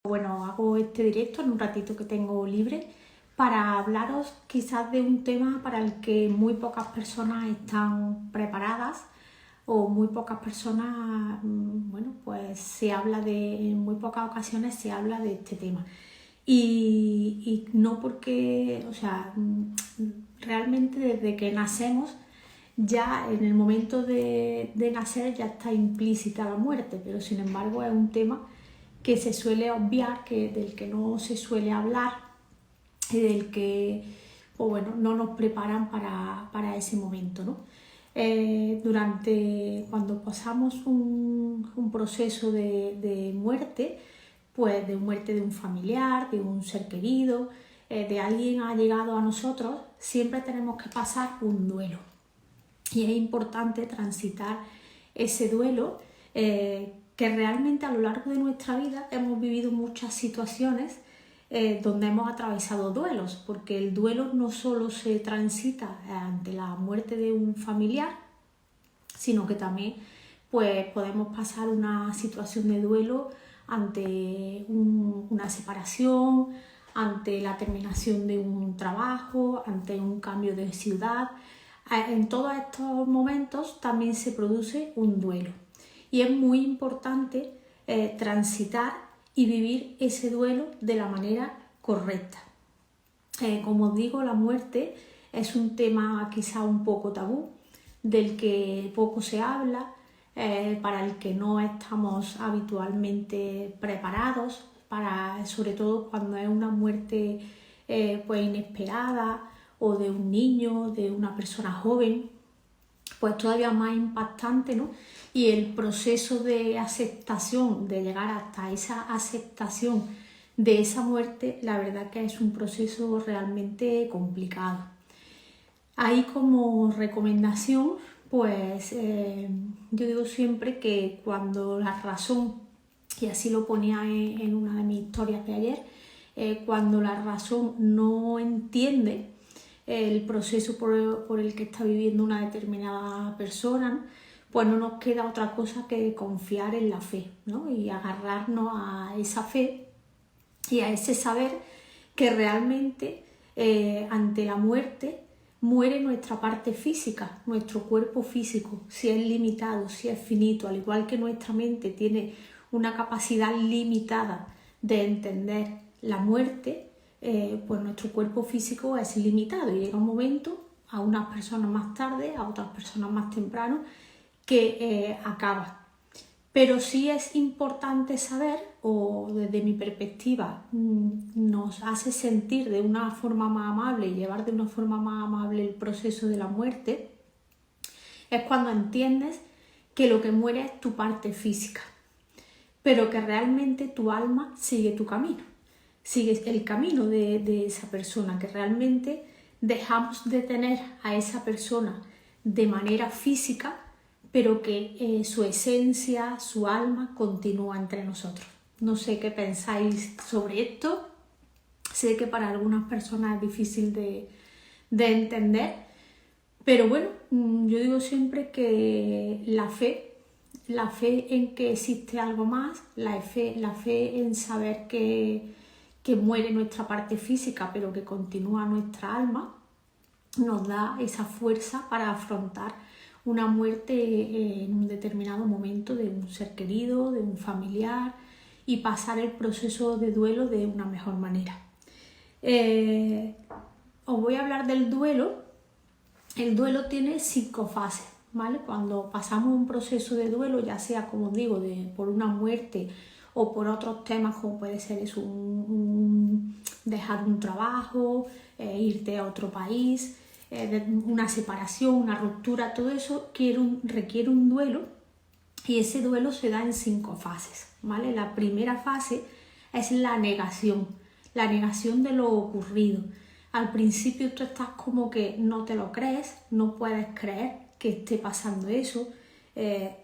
Bueno, hago este directo en un ratito que tengo libre para hablaros quizás de un tema para el que muy pocas personas están preparadas o muy pocas personas, bueno, pues en muy pocas ocasiones se habla de este tema. Y no porque, realmente desde que nacemos, ya en el momento de nacer ya está implícita la muerte, pero sin embargo es un tema que se suele obviar, del que no se suele hablar y del que pues bueno, no nos preparan para ese momento, ¿no? Cuando pasamos un proceso de muerte, pues de muerte de un familiar, de un ser querido, de alguien ha llegado a nosotros, siempre tenemos que pasar un duelo. Y es importante transitar ese duelo, que realmente a lo largo de nuestra vida hemos vivido muchas situaciones donde hemos atravesado duelos, porque el duelo no solo se transita ante la muerte de un familiar, sino que también pues, podemos pasar una situación de duelo ante una separación, ante la terminación de un trabajo, ante un cambio de ciudad. En todos estos momentos también se produce un duelo y es muy importante transitar y vivir ese duelo de la manera correcta. Como os digo, la muerte es un tema quizá un poco tabú, del que poco se habla, para el que no estamos habitualmente preparados, sobre todo cuando es una muerte pues inesperada, o de un niño, de una persona joven, pues todavía más impactante, ¿no? Y el proceso de aceptación, de llegar hasta esa aceptación de esa muerte, la verdad que es un proceso realmente complicado. Ahí como recomendación, pues yo digo siempre que cuando la razón, y así lo ponía en una de mis historias de ayer, cuando la razón no entiende el proceso por el que está viviendo una determinada persona, pues no nos queda otra cosa que confiar en la fe, ¿no? Y agarrarnos a esa fe y a ese saber que realmente ante la muerte muere nuestra parte física, nuestro cuerpo físico, si es limitado, si es finito, al igual que nuestra mente tiene una capacidad limitada de entender la muerte, pues nuestro cuerpo físico es limitado y llega un momento, a unas personas más tarde, a otras personas más temprano, que acaba. Pero sí es importante saber, o desde mi perspectiva nos hace sentir de una forma más amable y llevar de una forma más amable el proceso de la muerte, es cuando entiendes que lo que muere es tu parte física, pero que realmente tu alma sigue tu camino, sigue el camino de esa persona, que realmente dejamos de tener a esa persona de manera física, pero que su esencia, su alma continúa entre nosotros. No sé qué pensáis sobre esto. Sé que para algunas personas es difícil de entender, pero bueno, yo digo siempre que la fe en que existe algo más, la fe en saber que muere nuestra parte física, pero que continúa nuestra alma, nos da esa fuerza para afrontar una muerte en un determinado momento de un ser querido, de un familiar, y pasar el proceso de duelo de una mejor manera. Os voy a hablar del duelo. El duelo tiene 5 fases, ¿vale? Cuando pasamos un proceso de duelo, ya sea, como os digo, por una muerte o por otros temas como puede ser eso, dejar un trabajo, irte a otro país, una separación, una ruptura, todo eso requiere un duelo, y ese duelo se da en 5 fases, ¿vale? La primera fase es la negación de lo ocurrido. Al principio tú estás como que no te lo crees, no puedes creer que esté pasando eso,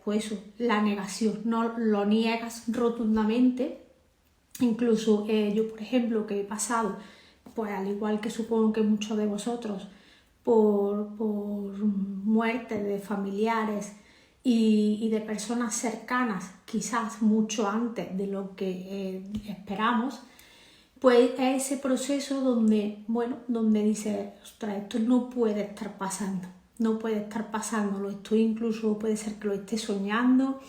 pues eso, la negación, no lo niegas rotundamente. Incluso yo, por ejemplo, que he pasado, pues al igual que supongo que muchos de vosotros, por muertes de familiares y de personas cercanas, quizás mucho antes de lo que esperamos, pues es ese proceso donde, bueno, donde dices, ostras, esto no puede estar pasando, no puede estar pasando, lo estoy incluso, puede ser que lo esté soñando,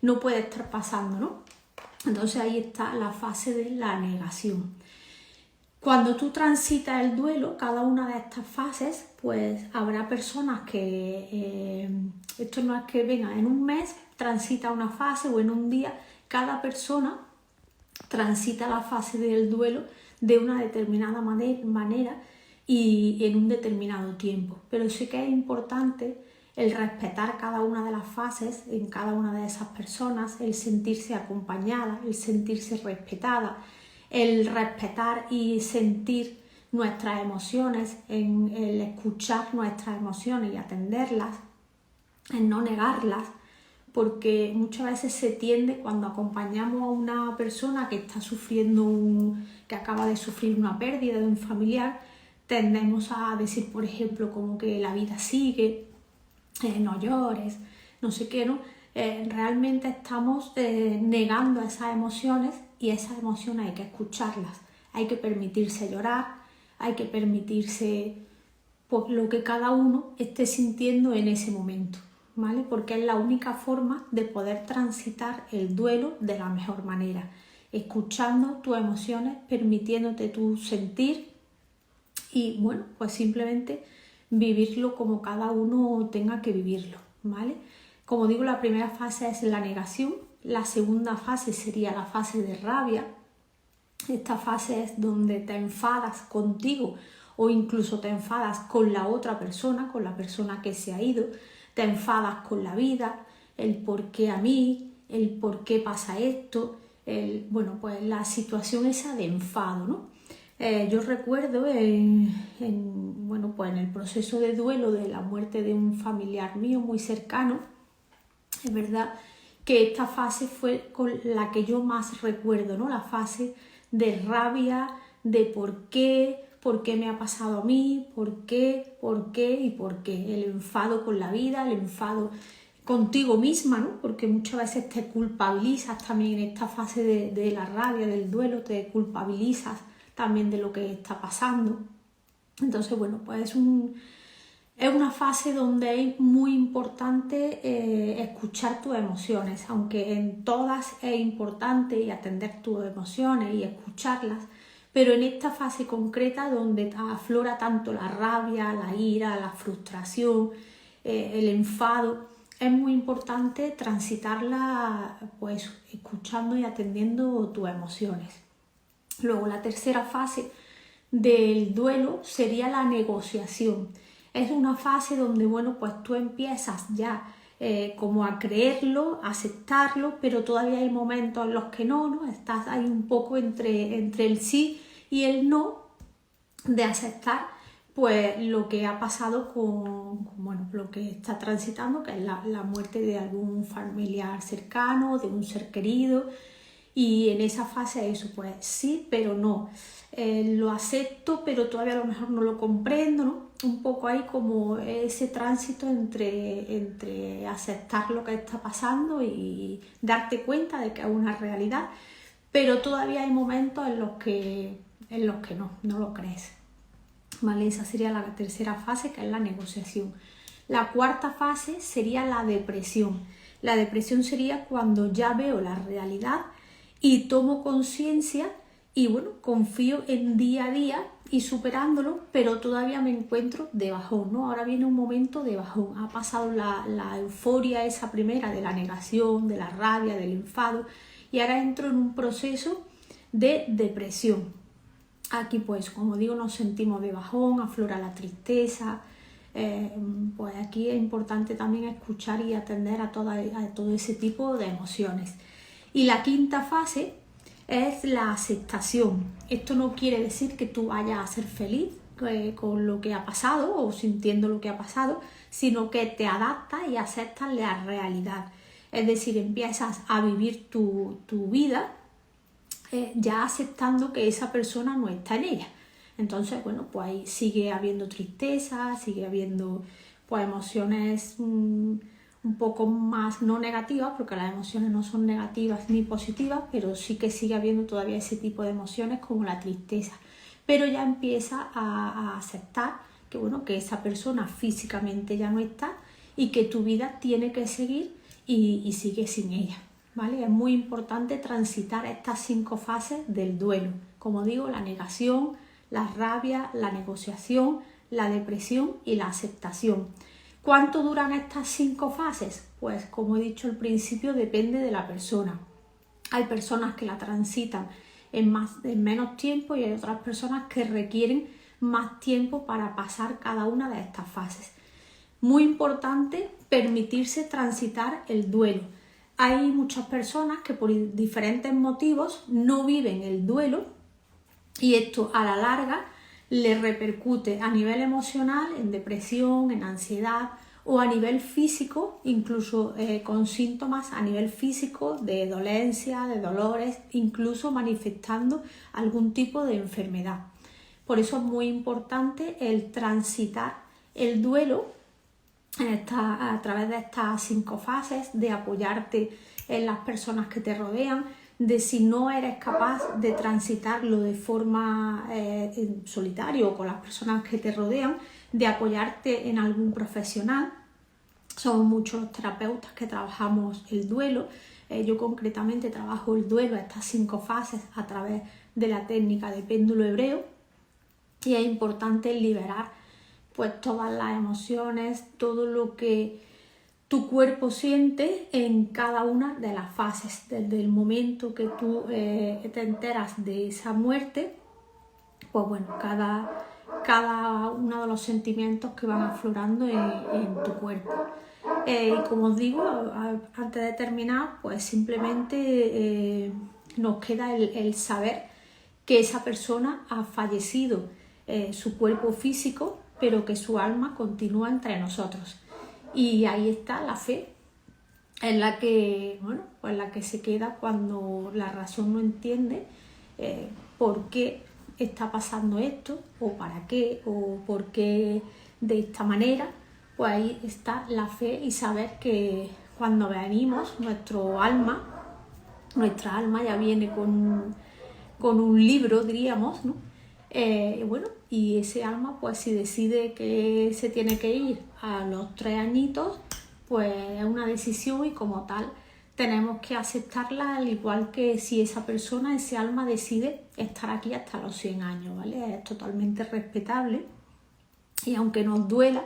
no puede estar pasando, ¿no? Entonces ahí está la fase de la negación. Cuando tú transitas el duelo, cada una de estas fases, pues habrá personas que, esto no es que venga en un mes, transita una fase o en un día, cada persona transita la fase del duelo de una determinada manera y en un determinado tiempo. Pero sí que es importante el respetar cada una de las fases en cada una de esas personas, el sentirse acompañada, el sentirse respetada, el respetar y sentir nuestras emociones, en el escuchar nuestras emociones y atenderlas, en no negarlas, porque muchas veces se tiende, cuando acompañamos a una persona que está sufriendo, que acaba de sufrir una pérdida de un familiar, tendemos a decir, por ejemplo, como que la vida sigue, no llores, no sé qué, ¿no? Realmente estamos negando esas emociones y esas emociones hay que escucharlas, hay que permitirse llorar, hay que permitirse pues, lo que cada uno esté sintiendo en ese momento, ¿vale? Porque es la única forma de poder transitar el duelo de la mejor manera, escuchando tus emociones, permitiéndote tu sentir y bueno, pues simplemente vivirlo como cada uno tenga que vivirlo, ¿vale? Como digo, la primera fase es la negación, la segunda fase sería la fase de rabia. Esta fase es donde te enfadas contigo o incluso te enfadas con la otra persona, con la persona que se ha ido, te enfadas con la vida, el por qué a mí, el por qué pasa esto, bueno, pues la situación esa de enfado, ¿no? Yo recuerdo bueno, pues en el proceso de duelo de la muerte de un familiar mío muy cercano, es verdad que esta fase fue con la que yo más recuerdo, ¿no? La fase de rabia, de por qué me ha pasado a mí, por qué y por qué. El enfado con la vida, el enfado contigo misma, ¿no? Porque muchas veces te culpabilizas también en esta fase de la rabia, del duelo, te culpabilizas también de lo que está pasando. Entonces, bueno, pues es una fase donde es muy importante escuchar tus emociones, aunque en todas es importante y atender tus emociones y escucharlas, pero en esta fase concreta donde aflora tanto la rabia, la ira, la frustración, el enfado, es muy importante transitarla pues escuchando y atendiendo tus emociones. Luego la tercera fase del duelo sería la negociación. Es una fase donde, bueno, pues tú empiezas ya como a creerlo, a aceptarlo, pero todavía hay momentos en los que no, estás ahí un poco entre el sí y el no de aceptar pues lo que ha pasado bueno, lo que está transitando, que es la muerte de algún familiar cercano, de un ser querido. Y en esa fase eso, pues sí, pero no. Lo acepto, pero todavía a lo mejor no lo comprendo, ¿no? Un poco ahí como ese tránsito entre aceptar lo que está pasando y darte cuenta de que es una realidad, pero todavía hay momentos en los que no lo crees. ¿Vale? Esa sería la tercera fase, que es la negociación. La cuarta fase sería la depresión. La depresión sería cuando ya veo la realidad y tomo conciencia y bueno, confío en día a día y superándolo, pero todavía me encuentro de bajón, ¿no? Ahora viene un momento de bajón. Ha pasado la euforia esa primera de la negación, de la rabia, del enfado, y ahora entro en un proceso de depresión. Aquí pues como digo nos sentimos de bajón, aflora la tristeza, pues aquí es importante también escuchar y atender a todo ese tipo de emociones. Y la quinta fase es la aceptación. Esto no quiere decir que tú vayas a ser feliz con lo que ha pasado o sintiendo lo que ha pasado, sino que te adaptas y aceptas la realidad. Es decir, empiezas a vivir tu vida ya aceptando que esa persona no está en ella. Entonces, bueno, pues ahí sigue habiendo tristeza, sigue habiendo pues emociones un poco más no negativas, porque las emociones no son negativas ni positivas, pero sí que sigue habiendo todavía ese tipo de emociones como la tristeza. Pero ya empieza a aceptar que, bueno, que esa persona físicamente ya no está y que tu vida tiene que seguir y sigue sin ella, ¿vale? Es muy importante transitar estas 5 fases del duelo. Como digo, la negación, la rabia, la negociación, la depresión y la aceptación. ¿Cuánto duran estas 5 fases? Pues como he dicho al principio, depende de la persona. Hay personas que la transitan en menos tiempo y hay otras personas que requieren más tiempo para pasar cada una de estas fases. Muy importante permitirse transitar el duelo. Hay muchas personas que por diferentes motivos no viven el duelo y esto a la larga le repercute a nivel emocional, en depresión, en ansiedad o a nivel físico, incluso con síntomas a nivel físico de dolencia, de dolores, incluso manifestando algún tipo de enfermedad. Por eso es muy importante el transitar el duelo a través de estas 5 fases, de apoyarte en las personas que te rodean, de si no eres capaz de transitarlo de forma en solitario o con las personas que te rodean, de apoyarte en algún profesional. Somos muchos los terapeutas que trabajamos el duelo. Yo concretamente trabajo el duelo, estas 5 fases, a través de la técnica de péndulo hebreo, y es importante liberar pues todas las emociones, todo lo que tu cuerpo siente en cada una de las fases, desde el momento que tú te enteras de esa muerte, pues bueno, cada uno de los sentimientos que van aflorando en tu cuerpo. Y como os digo, antes de terminar, pues simplemente nos queda el saber que esa persona ha fallecido, su cuerpo físico, pero que su alma continúa entre nosotros. Y ahí está la fe, en la que, bueno, pues la que se queda cuando la razón no entiende por qué está pasando esto, o para qué, o por qué de esta manera. Pues ahí está la fe y saber que cuando venimos, nuestra alma ya viene con un libro, diríamos, ¿no? Bueno, y ese alma, pues si decide que se tiene que ir a los 3 añitos, pues es una decisión y como tal tenemos que aceptarla, al igual que si esa persona, ese alma decide estar aquí hasta los 100 años, ¿vale? Es totalmente respetable y aunque nos duela,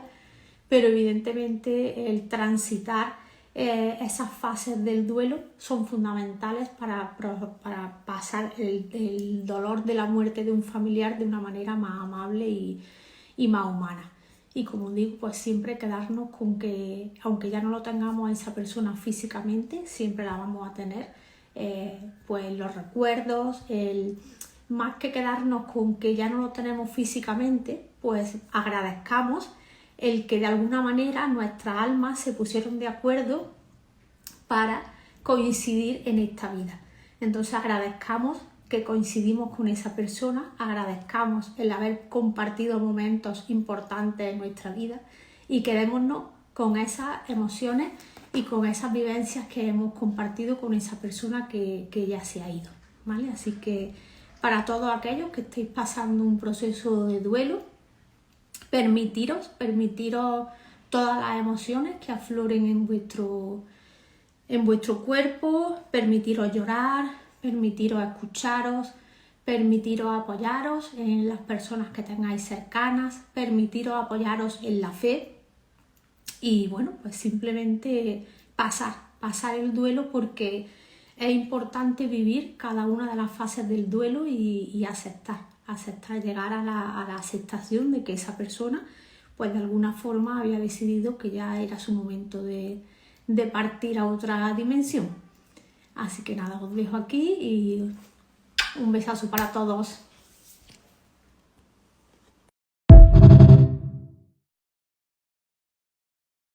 pero evidentemente el transitar esas fases del duelo son fundamentales para pasar el dolor de la muerte de un familiar de una manera más amable y más humana. Y como digo, pues siempre quedarnos con que, aunque ya no lo tengamos a esa persona físicamente, siempre la vamos a tener, pues los recuerdos, más que quedarnos con que ya no lo tenemos físicamente, pues agradezcamos el que de alguna manera nuestras almas se pusieron de acuerdo para coincidir en esta vida. Entonces agradezcamos que coincidimos con esa persona, agradezcamos el haber compartido momentos importantes en nuestra vida y quedémonos con esas emociones y con esas vivencias que hemos compartido con esa persona que ya se ha ido, ¿vale? Así que para todos aquellos que estéis pasando un proceso de duelo, permitiros todas las emociones que afloren en vuestro cuerpo, permitiros llorar, permitiros escucharos, permitiros apoyaros en las personas que tengáis cercanas, permitiros apoyaros en la fe y bueno, pues simplemente pasar el duelo, porque es importante vivir cada una de las fases del duelo y aceptar, llegar a la aceptación de que esa persona pues de alguna forma había decidido que ya era su momento de partir a otra dimensión. Así que nada, os dejo aquí y un besazo para todos.